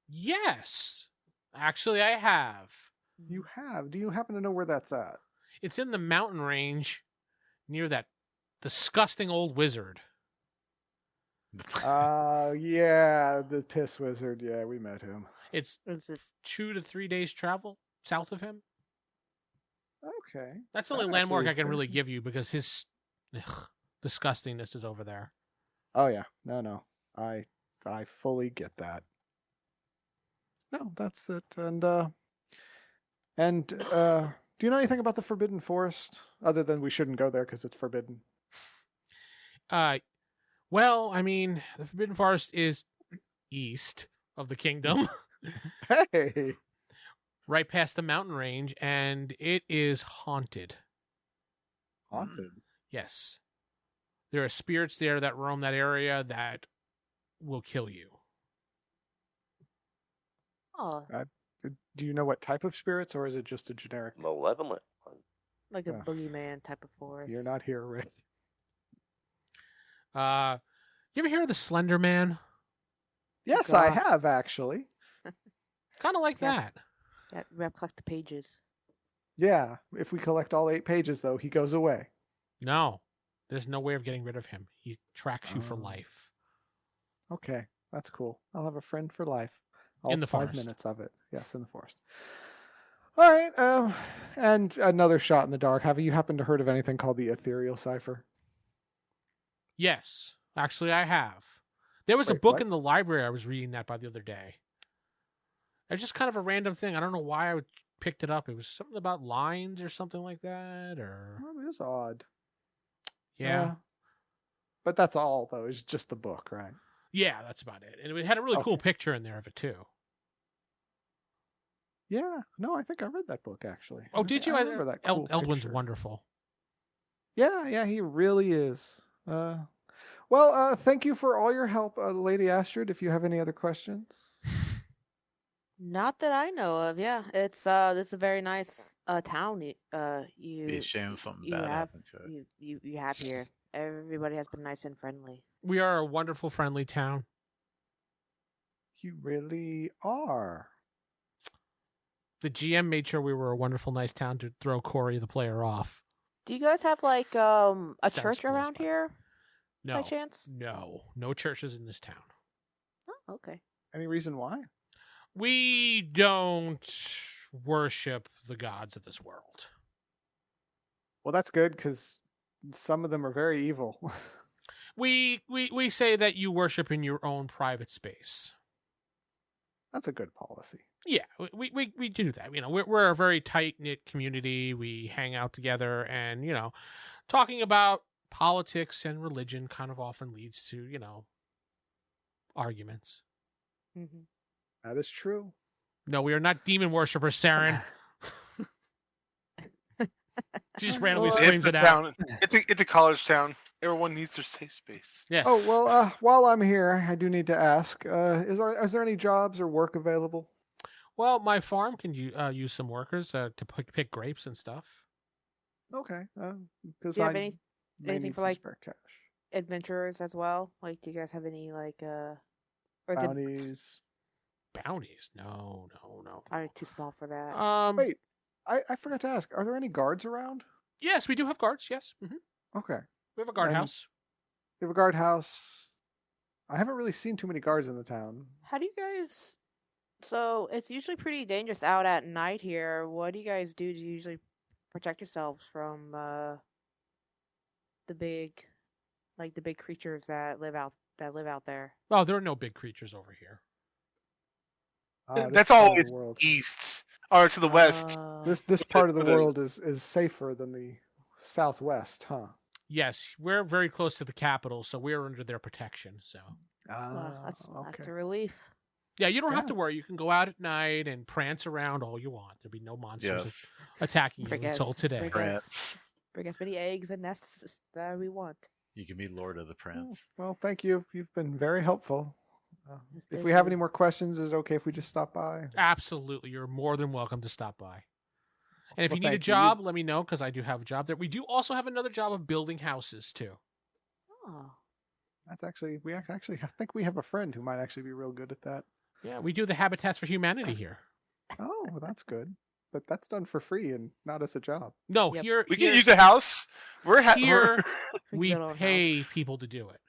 yes. Actually, I have.
You have. Do you happen to know where that's at?
It's in the mountain range near that disgusting old wizard.
Yeah, the Piss Wizard. Yeah, we met him.
It's
Is it
2 to 3 days travel south of him.
Okay.
That's the only
That
landmark
actually
I can
is
really
good.
give you because his disgustingness is over there.
Oh yeah. No. I fully get that. No, that's it. And do you know anything about the Forbidden Forest other than we shouldn't go there because it's forbidden?
Well, I mean, the Forbidden Forest is east of the kingdom,
Hey.
right past the mountain range, and it is haunted.
Haunted.
Yes. There are spirits there that roam that area that will kill you.
oh,
Do you know what type of spirits, or is it just a generic?
Malevolent one.
like a
Yeah.
boogeyman type of forest?
You're not here, Rick.
You ever hear of the Slender Man?
Yes,
God.
I have actually.
Kind of like
Yeah.
that.
Yeah, we have to collect the pages.
Yeah, if we collect all 8 pages, though, he goes away.
No, there's no way of getting rid of him. He tracks you for
Oh.
life.
Okay, that's cool. I'll have a friend for life. All
In the
5
forest.
minutes of it. Yes, in the forest. All right. And another shot in the dark. Have you happened to heard of anything called the Ethereal Cipher?
Yes, actually, I have. There was a
Wait,
book
what?
in the library I was reading that by the other day. It's just kind of a random thing. I don't know why I picked it up. It was something about lines or something like that, or
Well, it is odd.
yeah.
But that's all, though. It's just the book, right?
Yeah, that's about it. And it had a really cool
Okay.
picture in there of it too.
Yeah. No, I think I read that book, actually.
Oh, did you?
I remember that cool
Eldwin's
picture.
wonderful.
Yeah, he really is. Well, thank you for all your help, Lady Astrid. If you have any other questions.
Not that I know of. Yeah, it's a very nice town.
Be a
You
shame if something
you
bad
have
happened to it.
you have here. Everybody has been nice and friendly.
We are a wonderful, friendly town.
You really are.
The GM made sure we were a wonderful, nice town to throw Corey, the player, off.
Do you guys have like a
Sounds
church
close
around
by.
here
No,
by chance?
no churches in this town.
Oh, okay.
Any reason why?
We don't worship the gods of this world.
Well, that's good because some of them are very evil.
We say that you worship in your own private space.
That's a good policy.
Yeah, we do that. You know, we're a very tight knit community. We hang out together, and talking about politics and religion kind of often leads to arguments.
Mm-hmm.
That is true.
No, we are not demon worshippers, Seran. She just randomly
Well,
screams
It's
it
a
out.
town. It's a college town. Everyone needs their safe space.
Yeah.
Oh well. While I'm here, I do need to ask: is there any jobs or work available?
Well, my farm can use some workers to pick grapes and stuff.
Okay. Because
Do you
I
have anything
may need
for,
some
like,
spare cash.
Adventurers as well. Like, do you guys have any like or is it
Bounties.
Bounties? No.
probably too small for that?
Wait, I forgot to ask: are there any guards around?
Yes, we do have guards. Yes.
Okay.
We have a guardhouse.
We have a guardhouse. I haven't really seen too many guards in the town.
How do you guys? So it's usually pretty dangerous out at night here. What do you guys do to usually protect yourselves from the big creatures that live out there?
Well, there are no big creatures over here.
This
That's
part of
always
the world.
east or to the west.
This part of the
the-
world is safer than the southwest, huh?
Yes, we're very close to the capital, so we're under their protection. So
Well, that's
okay.
a relief.
yeah, you don't have
Yeah.
to worry. You can go out at night and prance around all you want. There'll be no monsters
Yes.
attacking you
Bring us-
until today.
bring us-
Prance.
Bring as many eggs and nests that we want.
You can be Lord of the Prance.
Well, thank you. You've been very helpful.
Yes,
If
thank
we have
you.
any more questions, is it okay if we just stop by?
Absolutely, you're more than welcome to stop by. And if
Well,
you need a
thank you.
job, let me know because I do have a job there. We do also have another job of building houses too.
Oh,
That's actually I think we have a friend who might actually be real good at that.
Yeah, we do the Habitats for Humanity here.
Oh, well, that's good. But that's done for free and not as a job.
No,
Yep.
here
We
here,
can use a house. We're
here we
build our own
pay
house.
people to do it.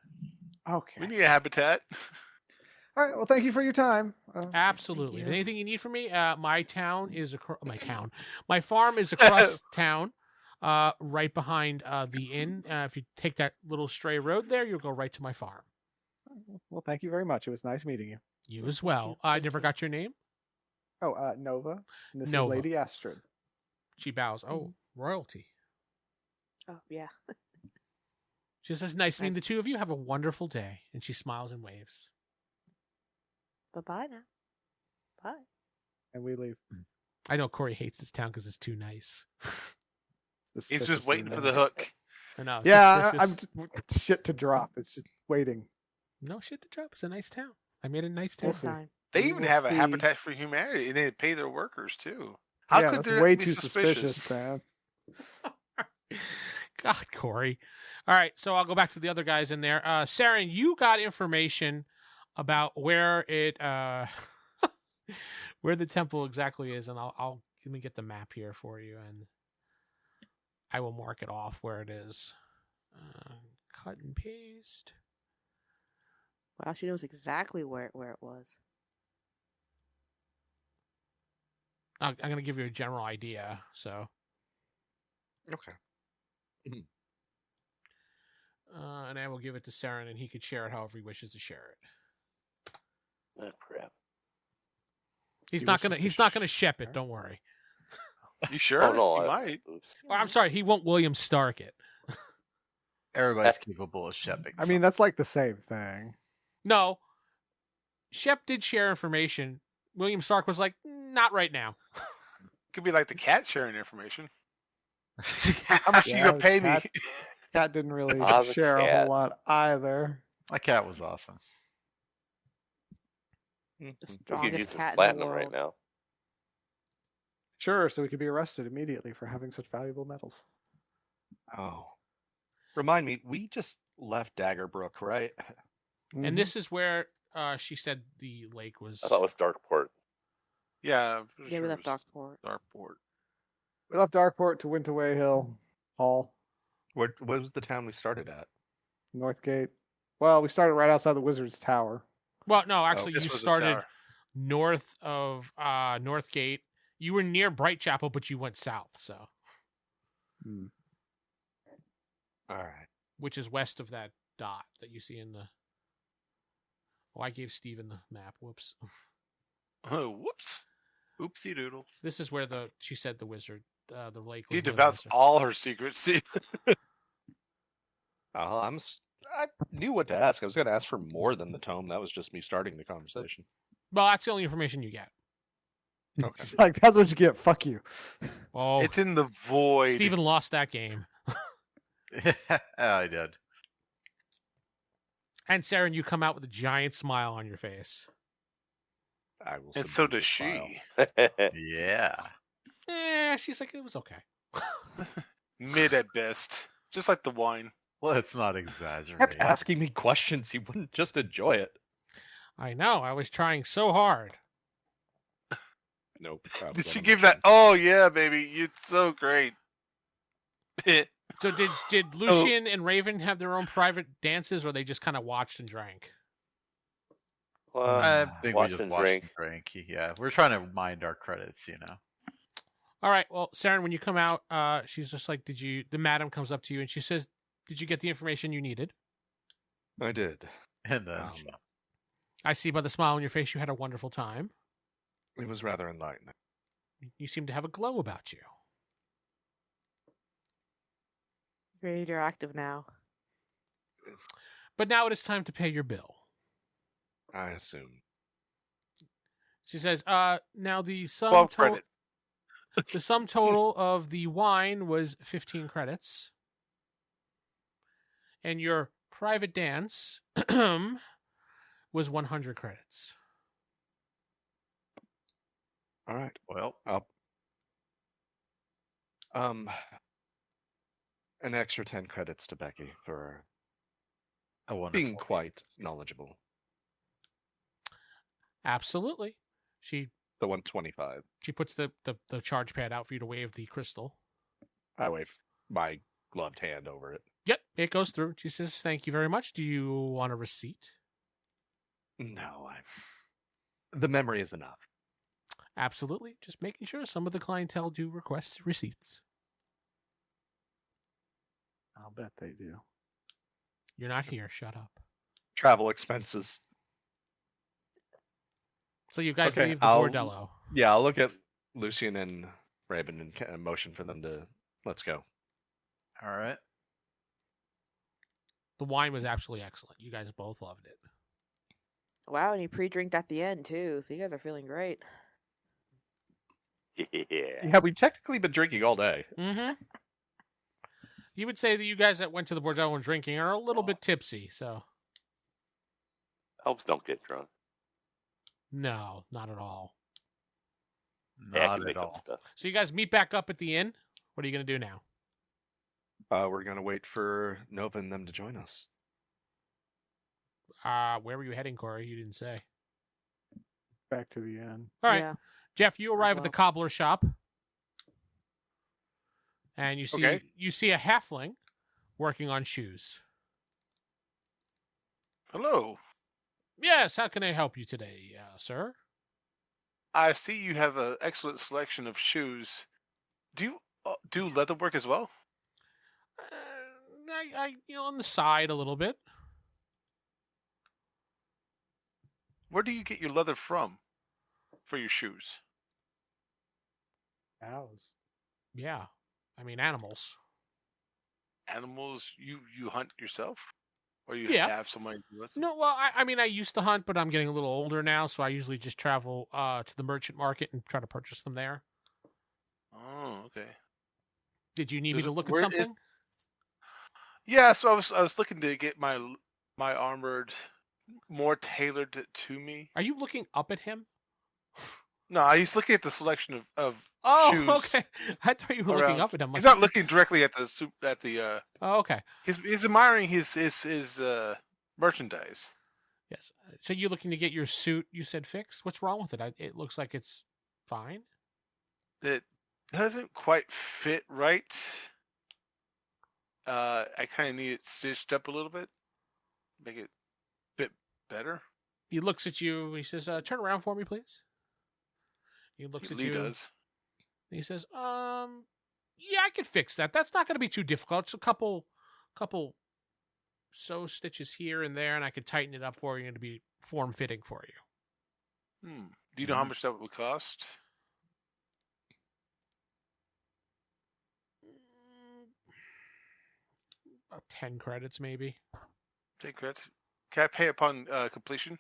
Okay.
we need a habitat.
All right. Well, thank you for your time.
Absolutely.
you.
Anything you need from me? My town is my farm is across town, right behind the inn. If you take that little stray road there, you'll go right to my farm.
Well, thank you very much. It was nice meeting you.
You as well.
you.
I
Thank
never
you.
got your name.
Oh, Nova. And this
Nova.
is Lady Astrid.
She bows. Oh, royalty.
oh yeah.
She says, "Nice meeting
Nice.
the two of you. Have a wonderful day." And she smiles and waves.
Bye now. Bye.
And we leave.
I know Corey hates this town because it's too nice.
He's just
Suspiciously
waiting for the
nice.
hook.
I know.
Yeah, I'm
suspicious.
just shit to drop. It's just waiting.
No shit to drop. It's a nice town. I made a nice
We'll
town.
see.
Time.
They
We
even
will
have a
see.
Habitat for Humanity, and they pay their workers too. How
Yeah,
could
that's
there
way
be
too
suspicious?
man.
God, Corey. All right, so I'll go back to the other guys in there. Seran, you got information about where it, where the temple exactly is, and I'll let me get the map here for you, and I will mark it off where it is. Cut and paste.
Wow, she knows exactly where it was.
I'm going to give you a general idea. So,
Okay.
and I will give it to Seran, and he could share it however he wishes to share it.
Oh, crap.
He's
He
not
wishes
gonna.
to
He's not gonna
share?
ship it. Don't worry.
You sure?
Oh, no.
You
I-
might.
oops.
Or, I'm sorry. He won't William Stark it.
Everybody's capable of shipping.
I mean, that's like the same thing.
No. Shep did share information. William Stark was like, not right now.
Could be like the cat sharing information.
something.
How much you
Yeah,
gonna pay me?
cat- Cat didn't really
Ah, the
share a
cat.
whole lot either.
My cat was awesome.
The
We could
strongest
use this
cat in the
platinum
world.
right now.
Sure, so we could be arrested immediately for having such valuable metals.
Oh. Remind me, we just left Daggerbrook, right?
Mhm.
And this is where she said the lake was.
I thought it was Darkport.
Yeah. I'm pretty
Yeah, we
sure
left
it was
Darkport.
Darkport.
We left Darkport to Wintaway Hill Hall,
What was the town we started at?
Northgate. Well, we started right outside the Wizard's Tower.
Well, no, actually,
This
you
was the
started
tower.
north of Northgate. You were near Brightchapel, but you went south, so
All right.
which is west of that dot that you see in the. Oh, I gave Steven the map. Whoops.
Whoops.
Oopsie doodles.
This is where she said the wizard, the lake.
She
Was near the
devouts
wizard.
all her secrets. See?
I knew what to ask. I was going to ask for more than the tome. That was just me starting the conversation.
Well, that's the only information you get.
Okay.
She's like, that's what you get. Fuck you.
Oh,
It's in the void.
Steven lost that game.
I did.
And Saren, you come out with a giant smile on your face.
I will.
And so
submit
does
the file.
she.
Yeah.
She's like, it was okay.
Mid at best. Just like the wine.
Let's not
Kept
exaggerate.
asking me questions. You wouldn't just enjoy it.
I know. I was trying so hard.
Nope. that
Did
was
she
on a
give that?
mission.
Oh, yeah, baby. You're so great.
So did Lucian and Raven have their own private dances, or they just kind of watched and drank?
I think we
watch
just
and
watched
drink.
and drank. Yeah, we're trying to mind our credits,
All right. Well, Seran, when you come out, she's just like, "Did you?" The madam comes up to you and she says, "Did you get the information you needed?"
I did.
And then
I see by the smile on your face you had a wonderful time.
It was rather enlightening.
You seem to have a glow about you.
Very interactive now.
But now it is time to pay your bill.
I assume.
She says, "Now the sum
12
total."
credit.
The sum total of the wine was 15 credits. And your private dance was 100 credits.
All right.
well,
An extra 10 credits to Becky for
a wonderful.
being quite knowledgeable.
Absolutely. She
The 125.
puts the charge pad out for you to wave the crystal.
I wave my gloved hand over it.
Yep, it goes through. She says, "Thank you very much. Do you want a receipt?"
No, the memory is enough.
Absolutely. Just making sure some of the clientele do request receipts.
I'll bet they do.
You're not here. Shut up.
Travel expenses.
So you guys
Okay,
leave the
I'll-
Bordello.
Yeah, I'll look at Lucian and Raven and motion for them to let's go.
All right.
The wine was absolutely excellent. You guys both loved it.
Wow, and you pre-drinked at the end too, so you guys are feeling great.
Yeah.
Yeah, we've technically been drinking all day.
Mm-hmm. You would say that you guys that went to the Bordello and drinking are a little bit tipsy, so
Elves don't get drunk.
no, not at all.
Yeah, I
Not
can
at
make up
all.
stuff.
So you guys meet back up at the inn. What are you going to do now?
We're gonna wait for Nova and them to join us.
Where were you heading, Corey? You didn't say.
Back to the end.
All right.
Yeah.
Jeff, you arrive at the
well.
cobbler shop, and you see
Okay.
a halfling working on shoes.
Hello.
Yes, how can I help you today, sir?
I see you have an excellent selection of shoes. Do you do leather work as well?
I on the side a little bit.
Where do you get your leather from for your shoes?
Cows.
Yeah, I mean animals.
Animals you hunt yourself, or you
Yeah.
have somebody do this?
No, well, I mean I used to hunt, but I'm getting a little older now, so I usually just travel to the merchant market and try to purchase them there.
Oh, okay.
Did you need me
Is
to
it-
look at
where is-
something?
Yeah, so I was looking to get my armored more tailored to me.
Are you looking up at him?
No, I was looking at the selection of
Oh,
shoes.
okay. I thought you were looking
around.
up at him.
He's not looking directly at the.
Oh, okay.
He's admiring his merchandise.
Yes. So you're looking to get your suit? You said fixed. What's wrong with it? It looks like it's fine.
It doesn't quite fit right. I kind of need it stitched up a little bit, make it a bit better.
He looks at you. He says, "Turn around for me, please." He looks at
Lee
you.
does.
He says, yeah, I could fix that. That's not going to be too difficult. It's a couple sew stitches here and there, and I could tighten it up for you and to be form fitting for you."
Do you know how much that would cost?
About 10 credits, maybe.
Take credit. Can I pay upon completion?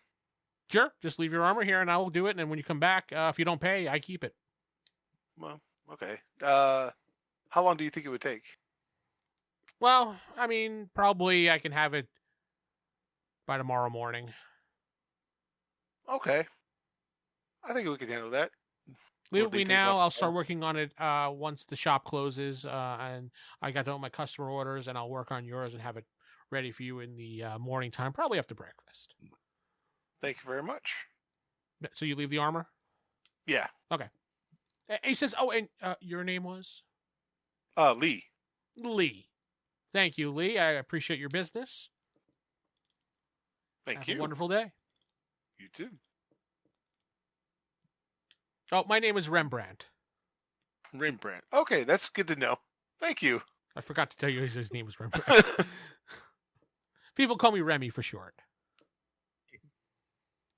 Sure. Just leave your armor here, and I will do it. And when you come back, if you don't pay, I keep it.
Well, okay. How long do you think it would take?
Well, I mean, probably I can have it by tomorrow morning.
Okay. I think we can handle that.
Leave it
More
with me
details
now.
off
I'll
the
start
call.
working on it once the shop closes, and I got all my customer orders, and I'll work on yours and have it ready for you in the morning time, probably after breakfast.
Thank you very much.
So you leave the armor?
Yeah.
He says, "Oh, and your name was
Lee.
Lee. Thank you, Lee. I appreciate your business.
Thank
Have
you.
a wonderful day.
You too.
Oh, my name is Rembrandt.
Rembrandt. Okay, that's good to know. Thank you.
I forgot to tell you his name was Rembrandt. People call me Remy for short.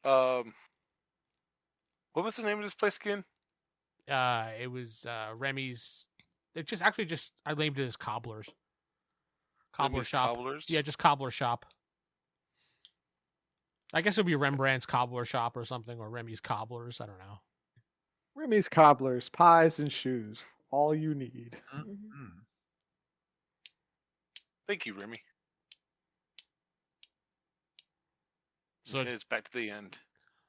What was the name of this place again?
It was Remy's. It just I named it as Cobblers. Cobbler
Remy's
shop.
Cobblers?
Yeah, just Cobbler shop. I guess it would be Rembrandt's Cobbler shop or something, or Remy's Cobblers. I don't know.
Remy's cobblers, pies, and shoes. All you need.
Mm.
Thank you, Remy.
So
It's back to the end.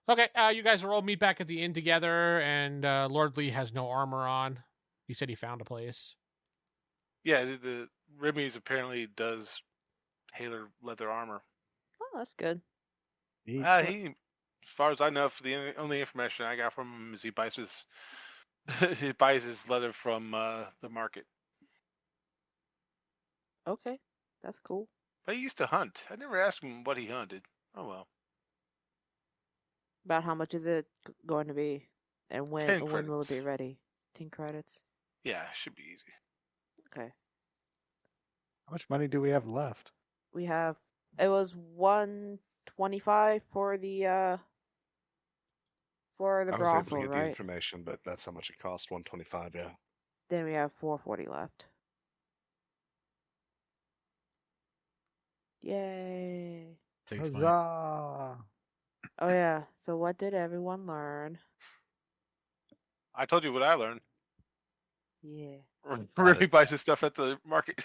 okay, you guys will all meet back at the inn together, and Lord Lee has no armor on. He said he found a place.
Yeah, the Remy's apparently does tailor leather armor.
Oh, that's good.
He, as far as I know, for the only information I got from him is he buys his leather from the market.
Okay, that's cool.
But he used to hunt. I never asked him what he hunted. Oh well.
About how much is it going to be, and
10
when will it
credits.
be ready? 10 credits.
Yeah, should be easy.
Okay.
How much money do we have left?
We have. It was 125 for the
I was able
brothel,
to get the
right?
information, but that's how much it cost. 125. Yeah.
Then we have 440 left. Yay!
Thanks, Mike.
Huzzah!
Oh yeah. So what did everyone learn?
I told you what I learned.
Yeah.
Remy buys his stuff at the market.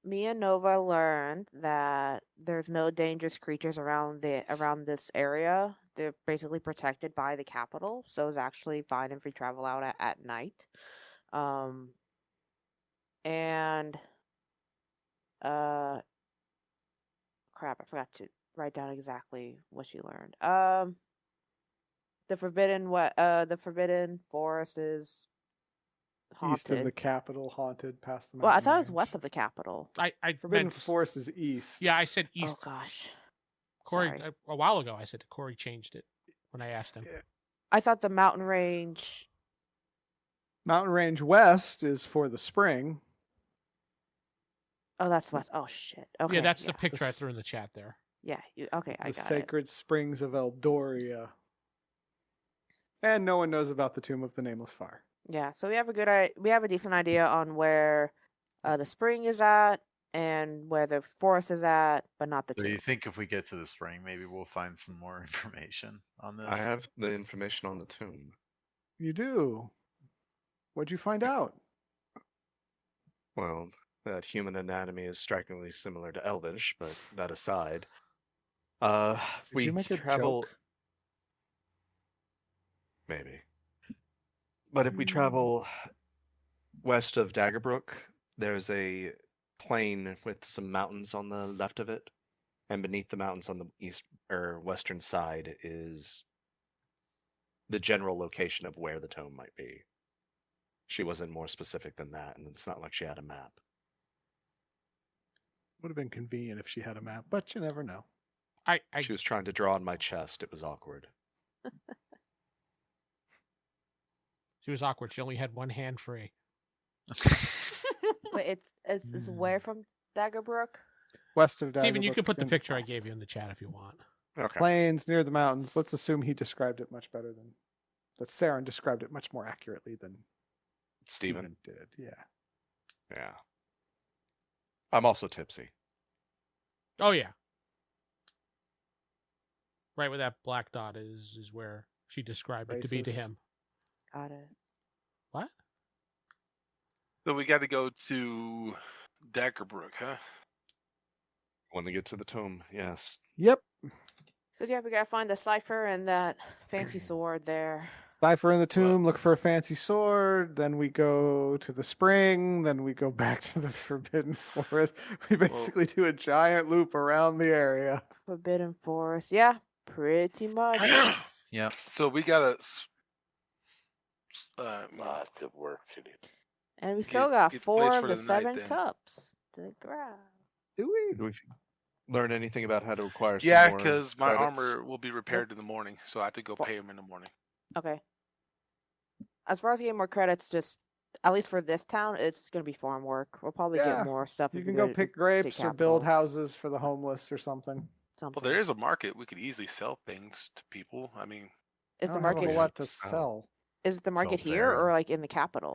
Me and Nova learned that there's no dangerous creatures around this area. They're basically protected by the capital, so it's actually fine if we travel out at night. And crap, I forgot to write down exactly what she learned. The forbidden forest is haunted.
East of the capital, haunted, past the mountain.
Well, I thought it was
range.
west of the capital.
I
Forbidden
meant
Forest is east.
Yeah, I said east.
Oh gosh.
Corey,
Sorry.
a while ago, I said Corey changed it when I asked him.
I thought the mountain range.
Mountain range west is for the spring.
Oh, that's west. Oh shit. Okay.
Yeah, that's the
yeah.
picture I threw in the chat there.
Yeah. Okay, I
The
got it.
sacred springs of Eldoria. And no one knows about the Tomb of the Nameless Fire.
Yeah. So we have a decent idea on where the spring is at and where the forest is at, but not the
So
tomb.
you think if we get to the spring, maybe we'll find some more information on this?
I have the information on the tomb.
You do. What'd you find out?
Well, that human anatomy is strikingly similar to Elvish, but that aside,
Did
we
you make a
travel.
joke?
Maybe. But if we travel west of Daggerbrook, there's a plain with some mountains on the left of it, and beneath the mountains on the east or western side is the general location of where the tomb might be. She wasn't more specific than that, and it's not like she had a map.
Would have been convenient if she had a map, but you never know.
She was trying to draw on my chest. It was awkward.
She was awkward. She only had one hand free.
Wait, it's where from Daggerbrook?
West of Daggerbrook.
Steven, you can put the
and
picture I
west.
gave you in the chat if you want.
Okay.
Plains near the mountains. Let's assume he described it much better than that. Seran described it much more accurately than
Steven.
did. Yeah.
Yeah. I'm also tipsy.
Oh yeah. Right where that black dot is where she described it to be to
Racist.
him.
Got it.
What?
So we got to go to Daggerbrook, huh?
When we get to the tomb, yes.
Yep.
So yeah, we gotta find the cipher and that fancy sword there.
Cipher in the tomb, look for a fancy sword, then we go to the spring, then we go back to the Forbidden Forest. We basically do a giant loop around the area.
Forbidden Forest. Yeah, pretty much.
Yeah.
So we got to
Lots of work to do.
And we still got
get
4
place
of
for
the
the night
7
then.
cups to grab.
Do we?
Do we learn anything about how to acquire some
Yeah,
more
because my
credits?
armor will be repaired in the morning, so I have to go pay him in the morning.
Okay. As far as getting more credits, just at least for this town, it's going to be farm work. We'll probably
Yeah,
get more stuff.
You
if
can
we
go
to
pick
the
grapes or build
capital.
houses for the homeless or something.
Well, there is a market. We could easily sell things to people. I mean,
I
Is the
don't have a
market
whole lot to
Sell.
sell.
is the market
Sells
here
there.
or like in the capital?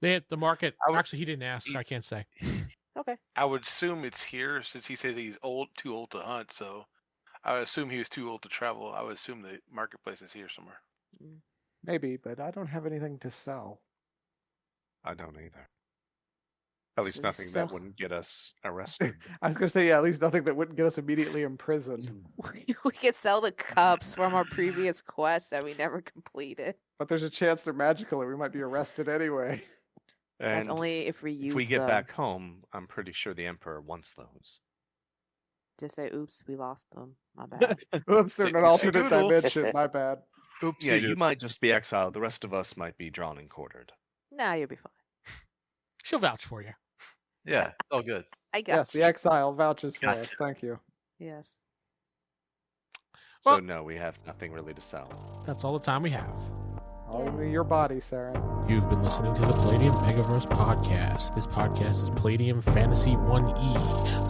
They hit the market.
I would-
Actually, he didn't ask. I can't say.
Okay.
I would assume it's here since he says he's too old to hunt. So I would assume he was too old to travel. I would assume the marketplace is here somewhere.
Maybe, but I don't have anything to sell.
I don't either. At least
So-
nothing that wouldn't get us arrested.
I was going to say, yeah, at least nothing that wouldn't get us immediately imprisoned.
We could sell the cups from our previous quest that we never completed.
But there's a chance they're magical or we might be arrested anyway.
That's
And
only if we use
if we get
them.
back home, I'm pretty sure the Emperor wants those.
Just say, oops, we lost them. My bad.
Oops, they're in an
Oopsie
alternate
doodle.
dimension. My bad.
Oopsie
Yeah, you
doodle.
might just be exiled. The rest of us might be drawn and quartered.
Nah, you'll be fine.
She'll vouch for you.
Yeah, all good.
I got
Yes,
you.
the exile vouches for
Gotcha.
us. Thank you.
Yes.
So
Well-
no, we have nothing really to sell.
That's all the time we have.
Only your body, Seran.
You've been listening to the Palladium Megaverse podcast. This podcast is Palladium Fantasy 1E.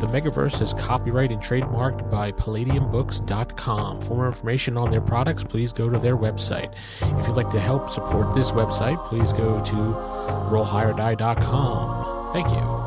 The Megaverse is copyright and trademarked by PalladiumBooks.com. For more information on their products, please go to their website. If you'd like to help support this website, please go to RollHigherDie.com. Thank you.